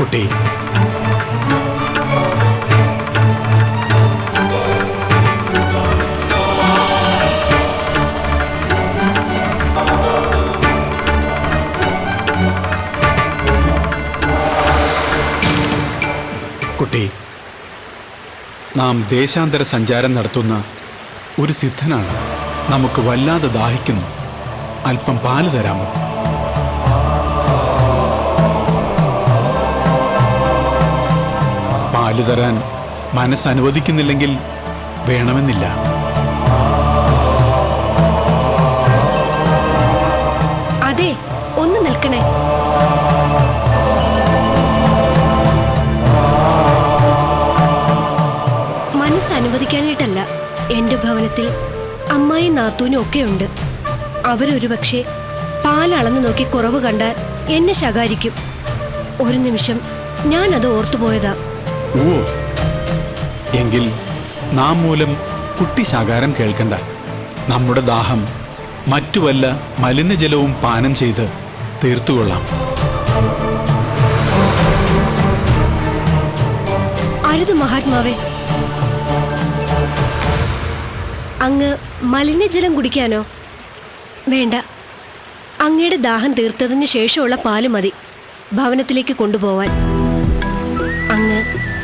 കുട്ടി, കുട്ടി, നാം ദേശാന്തര സഞ്ചാരം നടത്തുന്ന ഒരു സിദ്ധനാണ്. നമുക്ക് വല്ലാതെ ദാഹിക്കുന്നു. അല്പം പാല് തരാമോ? പാല് തരാൻ മനസ്സനുവദിക്കുന്നില്ലെങ്കിൽ വേണമെന്നില്ല. അതെ, ഒന്ന് നിൽക്കണേ. മനസ്സനുവദിക്കാനായിട്ടല്ല. എന്റെ ഭവനത്തിൽ അമ്മായി നാത്തൂനും ഒക്കെയുണ്ട്. അവരൊരു പക്ഷേ പാലളന്നു നോക്കി കുറവ് കണ്ടാൽ എന്നെ ശകാരിക്കും. ഒരു നിമിഷം ഞാൻ അത് ഓർത്തുപോയതാ. ഓ, എങ്കിൽ നാം മൂലം കുട്ടി ശകാരം കേൾക്കണ്ട. നമ്മുടെ ദാഹം മറ്റു വല്ല മലിനജലവും പാനം ചെയ്ത് തീർത്തുകൊള്ളാം. അരുത് മഹാത്മാവേ, അങ്ങ് മലിനജലം കുടിക്കാനോ? വേണ്ട, അങ്ങയുടെ ദാഹം തീർത്തതിന് ശേഷമുള്ള പാല് മതി ഭവനത്തിലേക്ക് കൊണ്ടുപോവാൻ. അങ്ങ്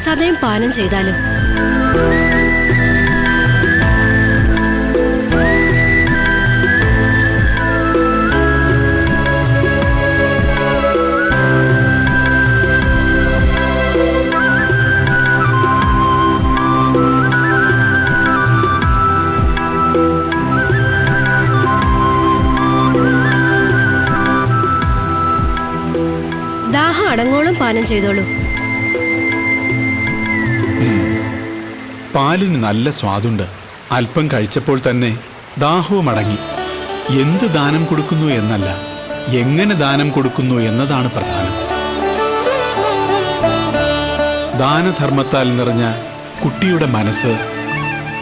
സദയം പാനം ചെയ്താലും. ദാഹം അടങ്ങോളം പാനം ചെയ്തോളൂ. പാലിന് നല്ല സ്വാദുണ്ട്. അല്പം കഴിച്ചപ്പോൾ തന്നെ ദാഹവും അടങ്ങി. എന്ത് ദാനം കൊടുക്കുന്നു എന്നല്ല, എങ്ങനെ ദാനം കൊടുക്കുന്നു എന്നതാണ് പ്രധാനം. ദാനധർമ്മത്താൽ നിറഞ്ഞ കുട്ടിയുടെ മനസ്സ്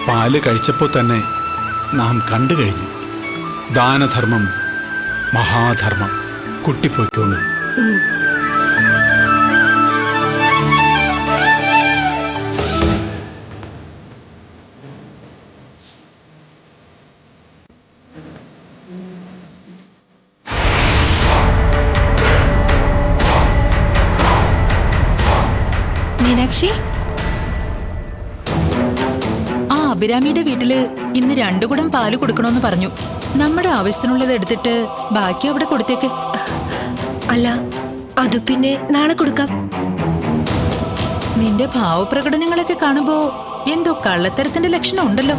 പാല് കഴിച്ചപ്പോൾ തന്നെ നാം കണ്ടു കഴിഞ്ഞു. ദാനധർമ്മം മഹാധർമ്മം. കുട്ടി പോയിക്കോളൂ. മീനാക്ഷി, ആ അഭിരാമിയുടെ വീട്ടില് ഇന്ന് 2 കുടം പാല് കൊടുക്കണമെന്ന് പറഞ്ഞു. നമ്മുടെ ആവശ്യത്തിനുള്ളത് എടുത്തിട്ട് ബാക്കി അവിടെ കൊടുത്തേക്ക്. അല്ല, അത് പിന്നെ നാളെ കൊടുക്കാം. നിന്റെ ഭാവപ്രകടനങ്ങളൊക്കെ കാണുമ്പോ എന്തോ കള്ളത്തരത്തിന്റെ ലക്ഷണം ഉണ്ടല്ലോ.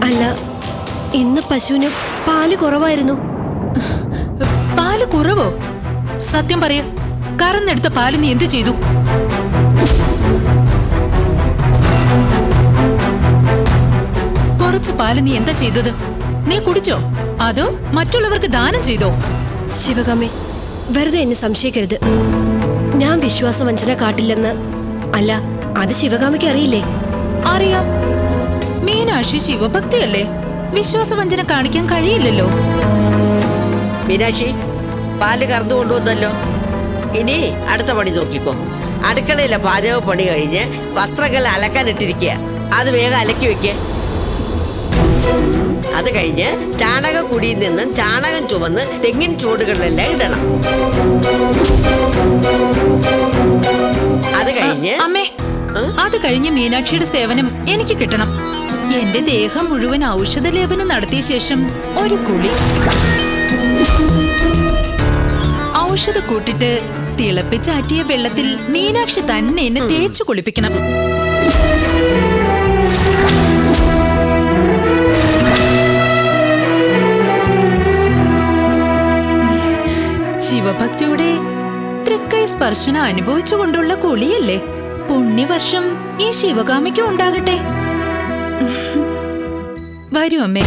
അല്ല, ഇന്ന് പശുവിന് പാല് കുറവായിരുന്നു. പാല് കുറവോ? സത്യം പറയ, കറന്നെടുത്ത പാല് നീ എന്ത് ചെയ്തു? കുറച്ച് പാല് നീ എന്താ ചെയ്തത്? നീ കുടിച്ചോ അതോ മറ്റുള്ളവർക്ക് ദാനം ചെയ്തോ? ശിവകാമി, വെറുതെ എന്നെ സംശയിക്കരുത്. ഞാൻ വിശ്വാസവഞ്ചന കാട്ടില്ലെന്ന്. അല്ല, അത് ശിവകാമിക്ക് അറിയില്ലേ? അറിയാം. മീനാക്ഷി ശിവഭക്തിയല്ലേ, വിശ്വാസവഞ്ചന കാണിക്കാൻ കഴിയില്ലല്ലോ. മീനാക്ഷി, പാല് കറന്നു കൊണ്ടുവന്നല്ലോ. ഇനി അടുത്ത പണി നോക്കിക്കോ. അടുക്കളയിലെ പാചക പണി കഴിഞ്ഞ് വസ്ത്രങ്ങൾ അലക്കാനിട്ടിരിക്കുക. അത് വേഗം അലക്കി വെക്കുക. അത് കഴിഞ്ഞ് ചാണകക്കുടിയിൽ നിന്നും ചാണകം ചുമന്ന് തെങ്ങിൻ ചൂടുകളിലെല്ലാം ഇടണം. അത് കഴിഞ്ഞ് മീനാക്ഷിയുടെ സേവനം എനിക്ക് കിട്ടണം. എന്റെ ദേഹം മുഴുവൻ ഔഷധ ലേപനം നടത്തിയ ശേഷം ഒരു കുളി. ഔഷധ കൂട്ടിട്ട് തിളപ്പിച്ചാറ്റിയ വെള്ളത്തിൽ മീനാക്ഷി തന്നെ എന്നെ തേച്ചു കുളിപ്പിക്കണം. ശിവഭക്തിയുടെ തൃക്കൈ സ്പർശന അനുഭവിച്ചുകൊണ്ടുള്ള കുളിയല്ലേ. പുണ്യവർഷം ഈ ശിവകാമിക്കും ഉണ്ടാകട്ടെ. വരൂ അമ്മേ.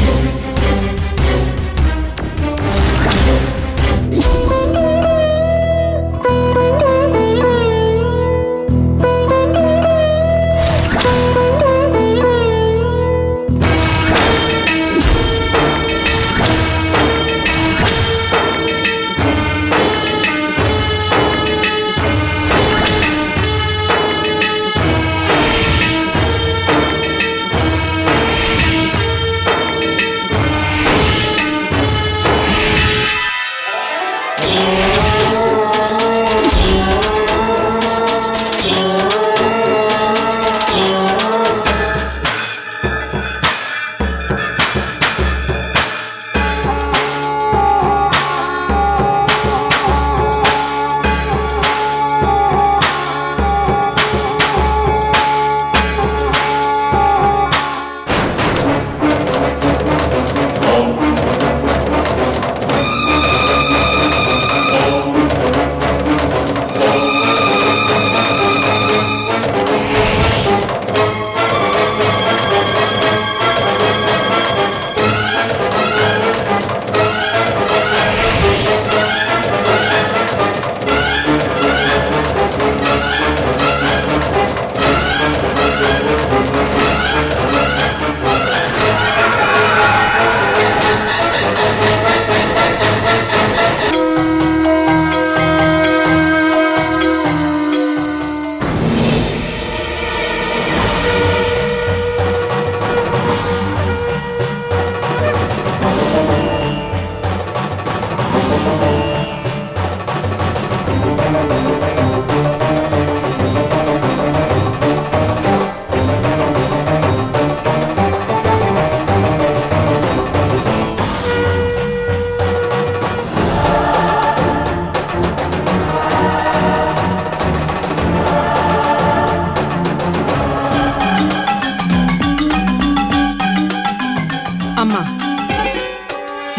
അമ്മ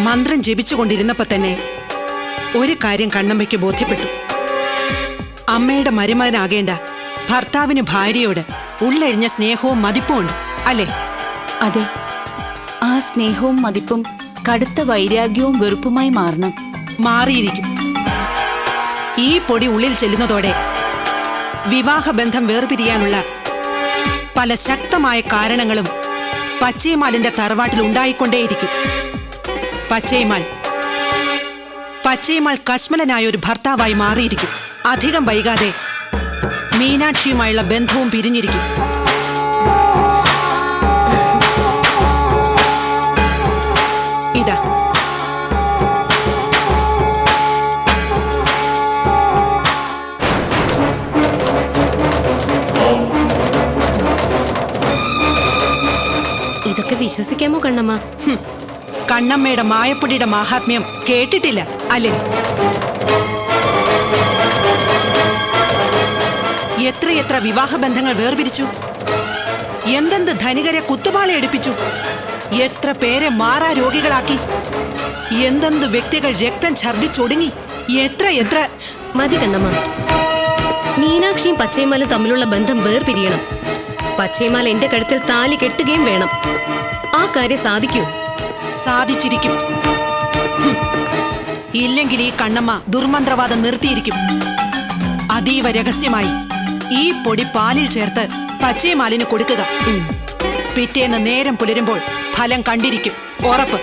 മന്ത്രം ജപിച്ചുകൊണ്ടിരുന്നപ്പോ തന്നെ ഒരു കാര്യം കണ്ണമ്മയ്ക്ക് ബോധ്യപ്പെട്ടു. അമ്മയുടെ മരുമകനാകേണ്ട ഭർത്താവിന് ഭാര്യയോട് ഉള്ളെഴിഞ്ഞ സ്നേഹവും മതിപ്പും ഉണ്ട് അല്ലേ? അതെ, ആ സ്നേഹവും മതിപ്പും കടുത്ത വൈരാഗ്യവും വെറുപ്പുമായി മാറണം. മാറിയിരിക്കും. ഈ പൊടി ഉള്ളിൽ ചെല്ലുന്നതോടെ വിവാഹബന്ധം വേർപിരിയാനുള്ള പല ശക്തമായ കാരണങ്ങളും പച്ചേമാലിന്റെ തറവാട്ടിൽ ഉണ്ടായിക്കൊണ്ടേയിരിക്കും. പച്ചേമാൽ കശ്മലനായ ഒരു ഭർത്താവായി മാറിയിരിക്കും. അധികം വൈകാതെ മീനാക്ഷിയുമായുള്ള ബന്ധവും പിരിഞ്ഞിരിക്കും. ഇതാ ഇതൊക്കെ വിശ്വസിക്കാമോ കണ്ണമ്മ? കണ്ണമ്മയുടെ മായപ്പൊടിയുടെ മാഹാത്മ്യം കേട്ടിട്ടില്ല അല്ലേ? എത്രയെത്ര വിവാഹബന്ധങ്ങൾ വേർപിരിച്ചു, എന്തെന്ത് ധനികരെ കുത്തുപാള എടുപ്പിച്ചു, എത്ര പേരെ മാറാ രോഗികളാക്കി, എന്തെന്ത് വ്യക്തികൾ രക്തം ഛർദിച്ചൊടുങ്ങി, എത്ര മതി കണ്ണമ്മ. മീനാക്ഷിയും പച്ചേമാലും തമ്മിലുള്ള ബന്ധം വേർപിരിയണം. പച്ചേമാല എന്റെ കഴുത്തിൽ താലി കെട്ടുകയും വേണം. ആ കാര്യം സാധിക്കൂ? സാധിച്ചിരിക്കും. ഇല്ലെങ്കിൽ ഈ കണ്ണമ്മ ദുർമന്ത്രവാദം നിർത്തിയിരിക്കും. അതീവ രഹസ്യമായി ഈ പൊടി പാലിൽ ചേർത്ത് പച്ചേമാലിന് കൊടുക്കുക. പിറ്റേന്ന് നേരം പുലരുമ്പോൾ ഫലം കണ്ടിരിക്കും, ഉറപ്പ്.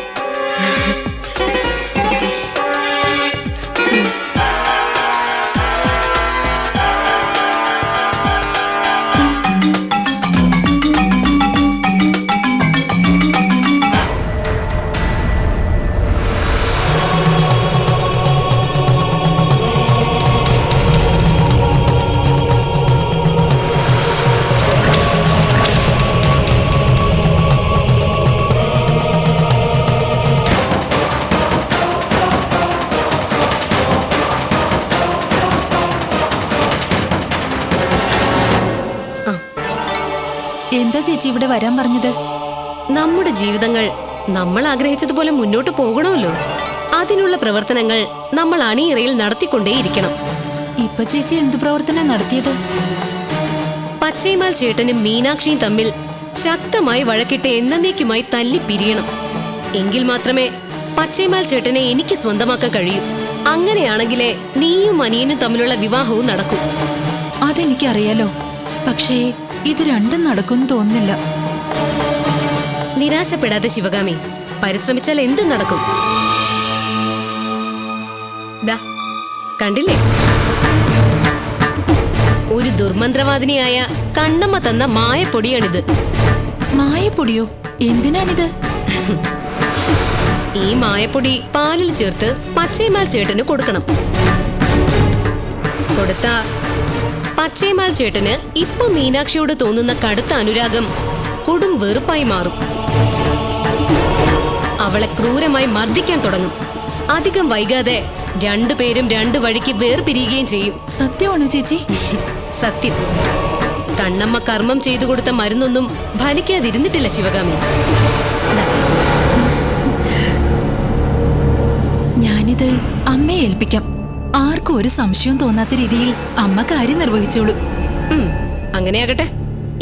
എന്താ ചേച്ചി ഇവിടെ വരാൻ പറഞ്ഞത്? നമ്മുടെ ജീവിതങ്ങൾ നമ്മൾ ആഗ്രഹിച്ചതുപോലെ മുന്നോട്ട് പോകണമല്ലോ. അതിനുള്ള പ്രവർത്തനങ്ങൾ നമ്മൾ അണിയറയിൽ നടത്തിക്കൊണ്ടേയിരിക്കണം. ഇപ്പൊ ചേച്ചി എന്ത് പ്രവർത്തനം നടത്തിയത്? പച്ചേമാൽ ചേട്ടനും മീനാക്ഷിയും തമ്മിൽ ശക്തമായി വഴക്കിട്ട് എന്നേക്കുമായി തല്ലി പിരിയണം. എങ്കിൽ മാത്രമേ പച്ചേമാൽ ചേട്ടനെ എനിക്ക് സ്വന്തമാക്കാൻ കഴിയൂ. അങ്ങനെയാണെങ്കിലേ നീയും അനിയനും തമ്മിലുള്ള വിവാഹവും നടക്കും. അതെനിക്കറിയാലോ, പക്ഷേ ഇത് രണ്ടും നടക്കുമെന്ന് തോന്നുന്നില്ല. നിരാശപ്പെടാതെ ശിവകാമി, പരിശ്രമിച്ചാൽ എന്തും നടക്കും. ദാ കണ്ടില്ലേ, ഒരു ദുർമന്ത്രവാദിനിയായ കണ്ണമ്മ തന്ന മായപ്പൊടിയാണിത്. മായപ്പൊടിയോ? എന്തിനാണിത്? ഈ മായപ്പൊടി പാലിൽ ചേർത്ത് പച്ചേമാൽ ചേട്ടന് കൊടുക്കണം. കൊടുത്ത പച്ചേമാൽ ചേട്ടന് ഇപ്പൊ മീനാക്ഷിയോട് തോന്നുന്ന കടുത്ത അനുരാഗം കൊടും വെറുപ്പായി മാറും. അവളെ ക്രൂരമായി മർദ്ദിക്കാൻ തുടങ്ങും. അധികം വൈകാതെ രണ്ടുപേരും രണ്ടു വഴിക്ക് വേർപിരിയുകയും ചെയ്യും. സത്യമാണോ ചേച്ചി? സത്യം. കണ്ണമ്മ കർമ്മം ചെയ്തു കൊടുത്ത മരുന്നൊന്നും ഫലിക്കാതിരുന്നിട്ടില്ല ശിവകാമി. ഞാനിത് അമ്മയെ ഏൽപ്പിക്കാം. ആർക്കും ഒരു സംശയവും തോന്നാത്ത രീതിയിൽ അമ്മ കാര്യം നിർവഹിച്ചോളൂ. അങ്ങനെയാകട്ടെ.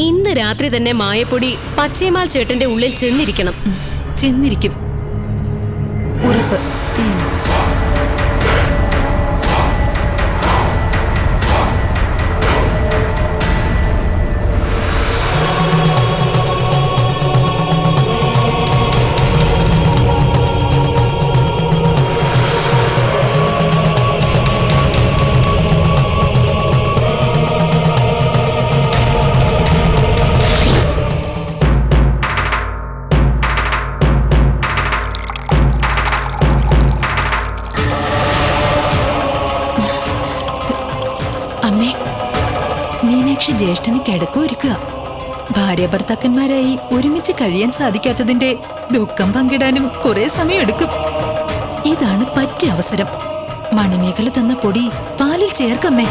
ഇന്ന് രാത്രി തന്നെ മായപ്പൊടി പച്ചേമാൽ ചേട്ടന്റെ ഉള്ളിൽ ചെന്നിരിക്കണം. ചെന്നിരിക്കും, ഉറപ്പ്. അമ്മേ, മീനാക്ഷി ജ്യേഷ്ഠന് കിടക്കൊരുക്കുക. ഭാര്യ ഭർത്താക്കന്മാരായി ഒരുമിച്ച് കഴിയാൻ സാധിക്കാത്തതിന്റെ ദുഃഖം പങ്കിടാനും കുറെ സമയം എടുക്കും. ഇതാണ് പറ്റിയ അവസരം. മണിമേഖല തന്ന പൊടി പാലിൽ ചേർക്കമ്മേ.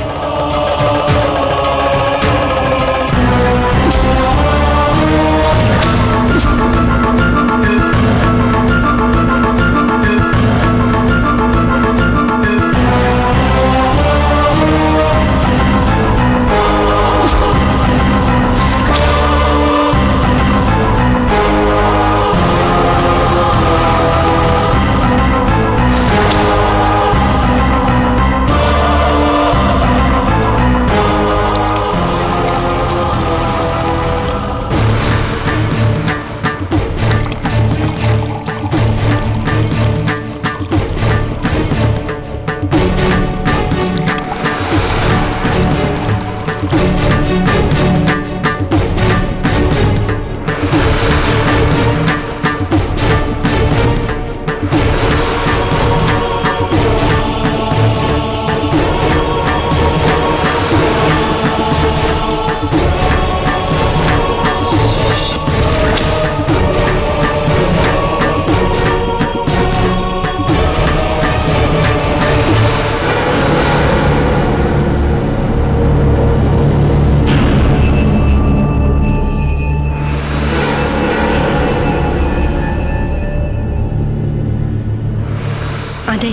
അതെ,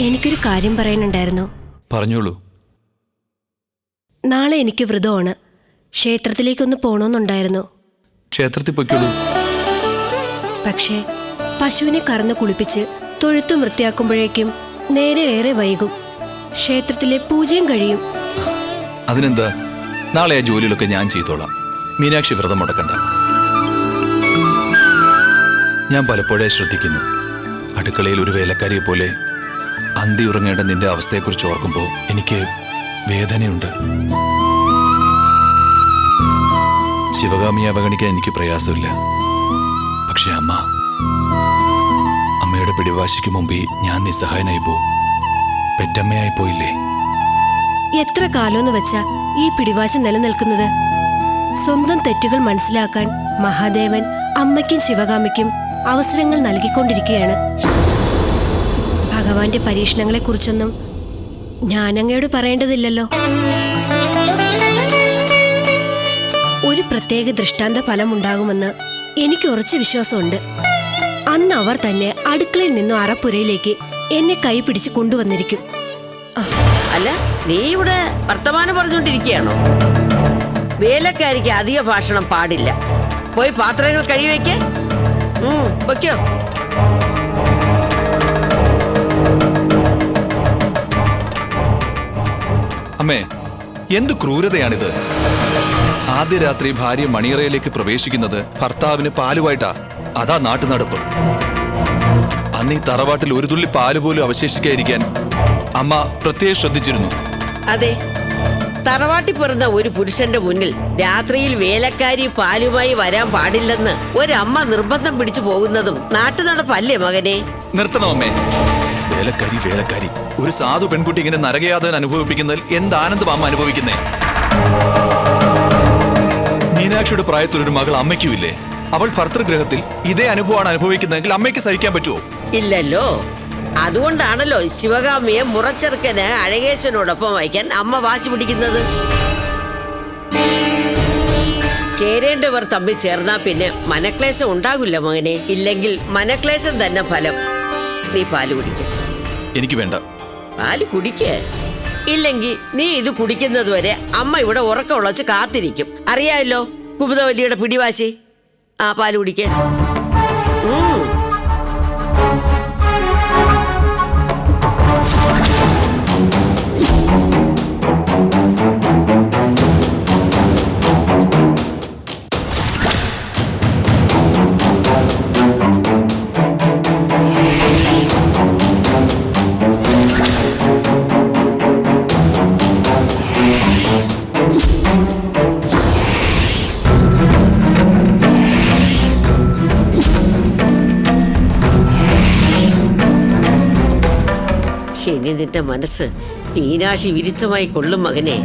എനിക്കൊരു കാര്യം പറയാനുണ്ടായിരുന്നു. പറഞ്ഞോളൂ. നാളെ എനിക്ക് വ്രതമാണ്. ക്ഷേത്രത്തിലേക്കൊന്ന് പോണമെന്നുണ്ടായിരുന്നു. ക്ഷേത്രത്തിൽ പൊയ്ക്കോളൂ. പക്ഷേ പശുവിനെ കറന്ന് കുളിപ്പിച്ച് തൊഴുത്തും വൃത്തിയാക്കുമ്പോഴേക്കും നേരെ ഏറെ വൈകും. ക്ഷേത്രത്തിലെ പൂജയും കഴിയും. അതിനെന്താ, നാളെ ആ ജോലികളൊക്കെ ഞാൻ ചെയ്തോളാം. മീനാക്ഷി വ്രതം മുടക്കണ്ട. ഞാൻ പലപ്പോഴേ ശ്രദ്ധിക്കുന്നു, അടുക്കളയിൽ ഒരു വേലക്കാരിയെ പോലെ അന്തി ഉറങ്ങേണ്ട നിന്റെ അവസ്ഥയെക്കുറിച്ച് ഓർക്കുമ്പോൾ എനിക്ക് വേദനയുണ്ട്. ശിവകാമിയെ അവഗണിക്കാൻ എനിക്ക് പ്രയാസമില്ല. പക്ഷെ അമ്മയുടെ പിടിവാശിക്ക് മുമ്പേ ഞാൻ നിസ്സഹായനായി പോവും. പെറ്റമ്മയായി പോയില്ലേ? എത്ര കാലമെന്ന് വെച്ചാ ഈ പിടിവാശി നിലനിൽക്കുന്നത്? സ്വന്തം തെറ്റുകൾ മനസ്സിലാക്കാൻ മഹാദേവൻ അമ്മയ്ക്കും ശിവകാമിക്കും അവസരങ്ങൾ നൽകിക്കൊണ്ടിരിക്കുകയാണ്. ഭഗവാന്റെ പരീക്ഷണങ്ങളെക്കുറിച്ചൊന്നും ഞാനങ്ങയോട് പറയേണ്ടതില്ലല്ലോ. ഒരു പ്രത്യേക ദൃഷ്ടാന്ത ഫലമുണ്ടാകുമെന്ന് എനിക്ക് ഉറച്ച വിശ്വാസമുണ്ട്. അന്ന് അവർ തന്നെ അടുക്കളയിൽ നിന്നും അറപ്പുരയിലേക്ക് എന്നെ കൈപിടിച്ച് കൊണ്ടുവന്നിരിക്കും. അല്ല, നീ ഇവിടെ വർത്തമാനം പറഞ്ഞുകൊണ്ടിരിക്കുകയാണോ? വേലക്കാരിക്ക് അധിക ഭാഷണം പാടില്ല. പോയി പാത്രങ്ങൾ കഴിവെക്കേ. വെക്കോ. അമ്മേ, എന്ത് ക്രൂരതയാണിത്! ആദ്യ രാത്രി ഭാര്യ മണിയറയിലേക്ക് പ്രവേശിക്കുന്നത് ഭർത്താവിന് പാലുമായിട്ടാ. അതാ നാട്ടുനടപ്പ്. അന്ന് ഈ തറവാട്ടിൽ ഒരു തുള്ളി പാല് പോലും അവശേഷിക്കാതിരിക്കാൻ അമ്മ പ്രത്യേകം ശ്രദ്ധിച്ചിരുന്നു. അതെ, തറവാട്ടി പിറന്ന ഒരു പുരുഷന്റെ മുന്നിൽ രാത്രിയിൽ വേലക്കാരി പാലുമായി വരാൻ പാടില്ലെന്ന് ഒരമ്മ നിർബന്ധം പിടിച്ചു പോകുന്നതും നാട്ടുനടപ്പല്ലേ മകനെ? നിർത്തണോ അമ്മേ? വേലക്കാരി വേലക്കാരി, ഒരു സാധു പെൺകുട്ടി ഇങ്ങനെ നരകയാതന അനുഭവിപ്പിക്കുന്നതിൽ എന്ത് ആനന്ദം അമ്മ അനുഭവിക്കുന്നേ? മീനാക്ഷിയുടെ പ്രായത്തിലൊരു മകൾ അമ്മയ്ക്കുമില്ലേ? അവൾ ഭർത്തൃഗ്രഹത്തിൽ ഇതേ അനുഭവമാണ് അനുഭവിക്കുന്നതെങ്കിൽ അമ്മയ്ക്ക് സഹിക്കാൻ പറ്റുമോ? ഇല്ലല്ലോ. അതുകൊണ്ടാണല്ലോ ശിവകാമിയെ മുറച്ചെറുക്കന് അഴകേശനോടൊപ്പം വയ്ക്കാൻ അമ്മ വാശി പിടിക്കുന്നത്. ചേരേണ്ടവർ തമ്മിൽ ചേർന്നാ പിന്നെ മനക്ലേശം ഉണ്ടാകില്ല മകനെ. ഇല്ലെങ്കിൽ മനക്ലേശം തന്നെ ഫലം. നീ പാല് കുടിക്ക. എനിക്ക് വേണ്ട. പാല് കുടിക്കേ. ഇല്ലെങ്കിൽ നീ ഇത് കുടിക്കുന്നത് വരെ അമ്മ ഇവിടെ ഉറക്കം ഉളച്ച് കാത്തിരിക്കും. അറിയാമല്ലോ കുമുദവല്ലിയുടെ പിടിവാശി. ആ പാല് കുടിക്കേ. ഇനി നിന്റെ മനസ്സ് മീനാക്ഷി വിരുദ്ധമായി കൊള്ളും മകനെ.